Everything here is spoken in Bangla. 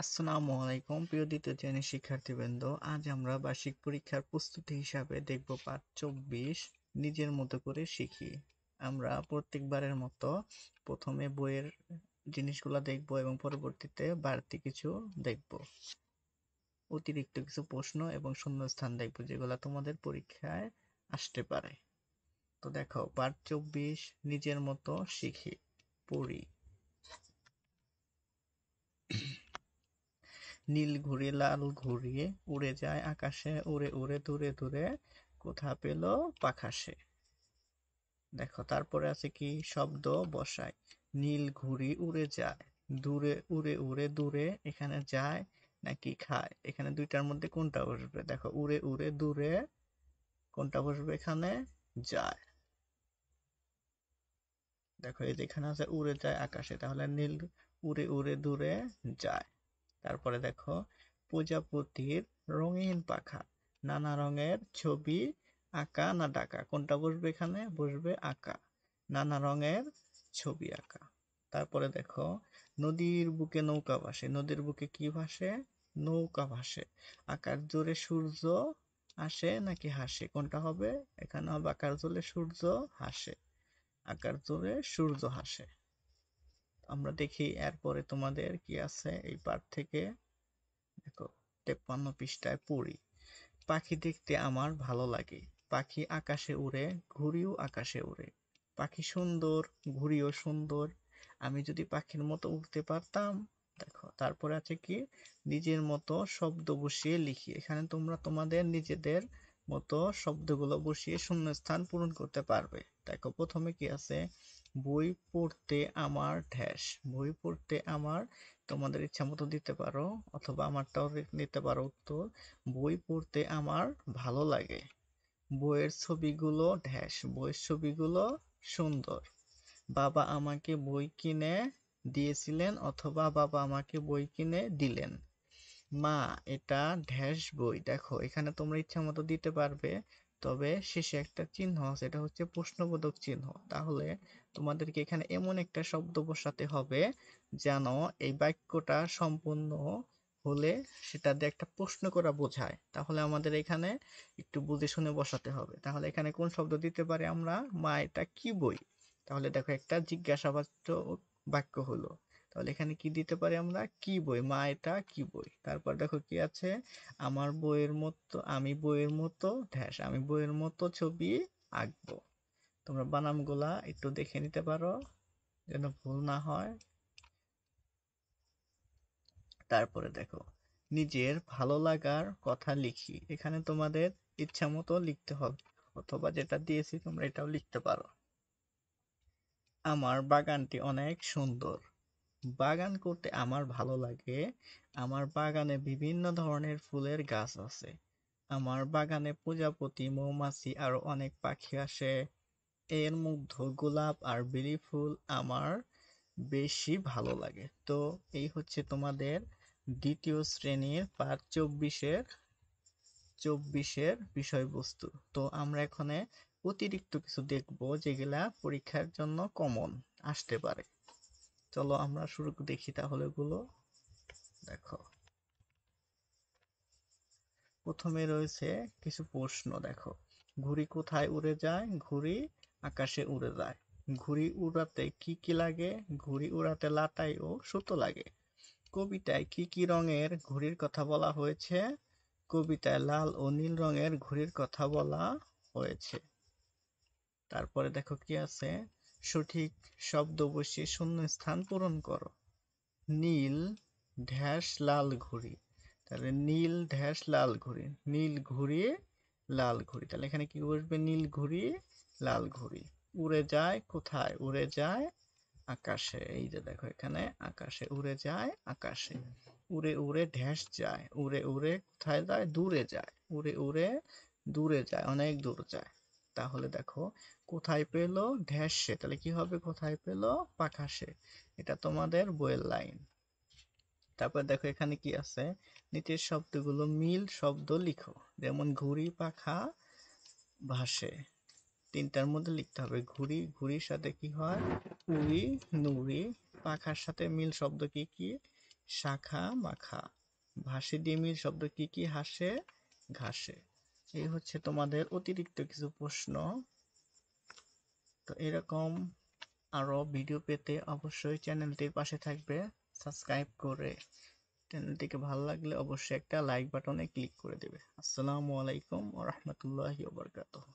আসসালামু আলাইকুম প্রিয় দ্বিতীয় শ্রেণীর শিক্ষার্থীবৃন্দ, আজ আমরা বার্ষিক পরীক্ষার প্রস্তুতি হিসাবে দেখব পাঠ 24 নিজের মতো করে শিখি। আমরা প্রত্যেকবারের মতো প্রথমে বইয়ের জিনিসগুলো দেখব এবং পরবর্তীতে বাড়তি কিছু দেখব, অতিরিক্ত কিছু প্রশ্ন এবং শূন্যস্থান দেখব যেগুলো তোমাদের পরীক্ষায় আসতে পারে। তো দেখো, পাঠ 24 নিজের মতো শিখি। পড়ি। নীল ঘুড়ি লাল ঘুড়ি উড়ে যায় আকাশে, উড়ে উড়ে দূরে দূরে কোথা পেল পাখাসে। দেখো, তারপরে আছে কি শব্দ বসাই। নীল ঘুড়ি উড়ে যায়, দূরে উড়ে উড়ে দূরে, এখানে যায় নাকি খায়? এখানে দুইটার মধ্যে কোনটা বসবে? দেখো, উড়ে উড়ে দূরে কোনটা বসবে? এখানে যায়। দেখো, এই যেখানে আছে উড়ে যায় আকাশে, তাহলে নীল উড়ে উড়ে দূরে যায়। তারপরে দেখো, প্রজাপতির রঙিন পাখা, নানা রঙের ছবি আঁকা না ডাকা? কোনটা বসবে? এখানে বসবে আঁকা, নানা রঙের ছবি আঁকা। তারপরে দেখো, নদীর বুকে নৌকা ভাসে, নদীর বুকে কি ভাসে? নৌকা ভাসে। আকাশ জোরে সূর্য আসে নাকি হাসে? কোনটা হবে? এখানে হবে আকাশ জোরে সূর্য হাসে, আকাশ জোরে সূর্য হাসে। আমরা দেখি এরপরে তোমাদের কি আছে এই পাঠ থেকে। দেখো, 53 পৃষ্ঠায় পড়ি। পাখি দেখতে আমার ভালো লাগে, পাখি আকাশে উড়ে, ঘুড়িও আকাশে উড়ে। পাখি সুন্দর, ঘুড়িও সুন্দর, আমি যদি পাখির মতো উড়তে পারতাম। দেখো, তারপরে আছে কি নিজের মতো শব্দ বসিয়ে লিখি। এখানে তোমরা তোমাদের নিজেদের মতো শব্দগুলো বসিয়ে শূন্যস্থান পূরণ করতে পারবে। দেখো, প্রথমে কি আছে? বই পড়তে আমার ঢ্যাস। বই পড়তে আমার, তোমাদের ইচ্ছা মতো দিতে পারো অথবা আমারটাও নিতে পারো উত্তর। বই পড়তে আমার ভালো লাগে, বইয়ের ছবিগুলো ঢ্যাস, বইয়ের ছবিগুলো সুন্দর। বাবা আমাকে বই কিনে দিয়েছিলেন অথবা বাবা আমাকে বই কিনে দিলেন। মা, এটা ঢ্যাস বই। দেখো, এখানে তোমরা ইচ্ছা মতো দিতে পারবে, তবে শেষে একটা চিহ্ন আছে, এটা হচ্ছে প্রশ্নবোধক চিহ্ন। তাহলে তোমাদেরকে এখানে এমন একটা শব্দ বসাতে হবে যেন এই বাক্যটা সম্পূর্ণ হলে সেটা দিয়ে একটা প্রশ্ন করা বোঝায়। তাহলে আমাদের এখানে একটু বুঝে শুনে বসাতে হবে। তাহলে এখানে কোন শব্দ দিতে পারি আমরা? মা, এটা কি বই? তাহলে দেখো, একটা জিজ্ঞাসাবাচক বাক্য হলো। তাহলে এখানে কি দিতে পারি আমরা? কি বই? মা, এটা কি বই? তারপর দেখো কি আছে? আমার বইয়ের মতো, আমি বইয়ের মতো ঢ্যাস, আমি বইয়ের মতো ছবি আঁকবো। তোমরা বানানগুলা একটু দেখে নিতে পারো যেন ভুল না হয়। তারপরে দেখো, নিজের ভালো লাগার কথা লিখি। এখানে তোমাদের ইচ্ছা মতো লিখতে হবে, অথবা যেটা দিয়েছি তোমরা এটাও লিখতে পারো। আমার বাগানটি অনেক সুন্দর, বাগান করতে আমার ভালো লাগে, আমার বাগানে বিভিন্ন ধরনের ফুলের গাছ আছে, আমার বাগানে প্রজাপতি, মৌমাছি আরো অনেক পাখি আসে, এর মধ্যে গোলাপ আর বেলি ফুল আমার বেশি ভালো লাগে। তো এই হচ্ছে তোমাদের দ্বিতীয় শ্রেণীর পাঠ 24-এর বিষয়বস্তু। তো আমরা এখানে অতিরিক্ত কিছু দেখব যেগুলা পরীক্ষার জন্য কমন আসতে পারে। চলো আমরা শুরু দেখি তাহলে ওগুলো। দেখো, প্রথমে রয়েছে কিছু প্রশ্ন। দেখো, ঘুড়ি কোথায় উড়ে যায়? ঘুড়ি আকাশে উড়ে যায়। ঘুড়ি উড়াতে কি কি লাগে? ঘুড়ি উড়াতে লাটাই ও সুতো লাগে। কবিতায় কি কি রঙের ঘুড়ির কথা বলা হয়েছে? কবিতায় লাল ও নীল রঙের ঘুড়ির কথা বলা হয়েছে। তারপরে দেখো কি আছে? সঠিক শব্দ বসিয়ে শূন্যস্থান পূরণ করো। নীল ড্যাশ লাল ঘুড়ি, তাহলে নীল ড্যাশ লাল ঘুড়ি, নীল ঘুড়ি লাল ঘুড়ি। তাহলে এখানে কি বসবে? নীল ঘুড়ি লাল ঘুড়ি। উড়ে যায় কোথায়? উড়ে যায় আকাশে। এই যে দেখো, এখানে আকাশে উড়ে যায় আকাশে। উড়ে উড়ে ড্যাশ যায়, উড়ে উড়ে কোথায় যায়? দূরে যায়, উড়ে উড়ে দূরে যায়, অনেক দূর যায়। তাহলে দেখো, কোথায় পেল? ঢ্যাসে। তাহলে কি হবে? কোথায় পেল? পাখাসে। এটা তোমাদের বইয়ের লাইন। তারপর দেখো এখানে কি আছে? নিচের শব্দগুলো মিল শব্দ লিখো। যেমন ঘুড়ি, পাখা, ভাসে। তিনটার মধ্যে লিখতে হবে। ঘুড়ি, ঘুড়ির সাথে কি হয়? উড়ি, নুড়ি। পাখার সাথে মিল শব্দ কি কি? শাখা মাখা। ভাসে ডিমির শব্দ কি কি হাসে ঘাসে। এই হচ্ছে তোমাদের অতিরিক্ত কিছু প্রশ্ন। তো এরকম আরো ভিডিও পেতে অবশ্যই চ্যানেলটির পাশে থাকবে সাবস্ক্রাইব করে। চ্যানেলটিকে ভালো লাগলে অবশ্যই একটা লাইক বাটনে ক্লিক করে দেবে। আসসালামু আলাইকুম ওয়া রাহমাতুল্লাহি ওয়া বারাকাতুহু।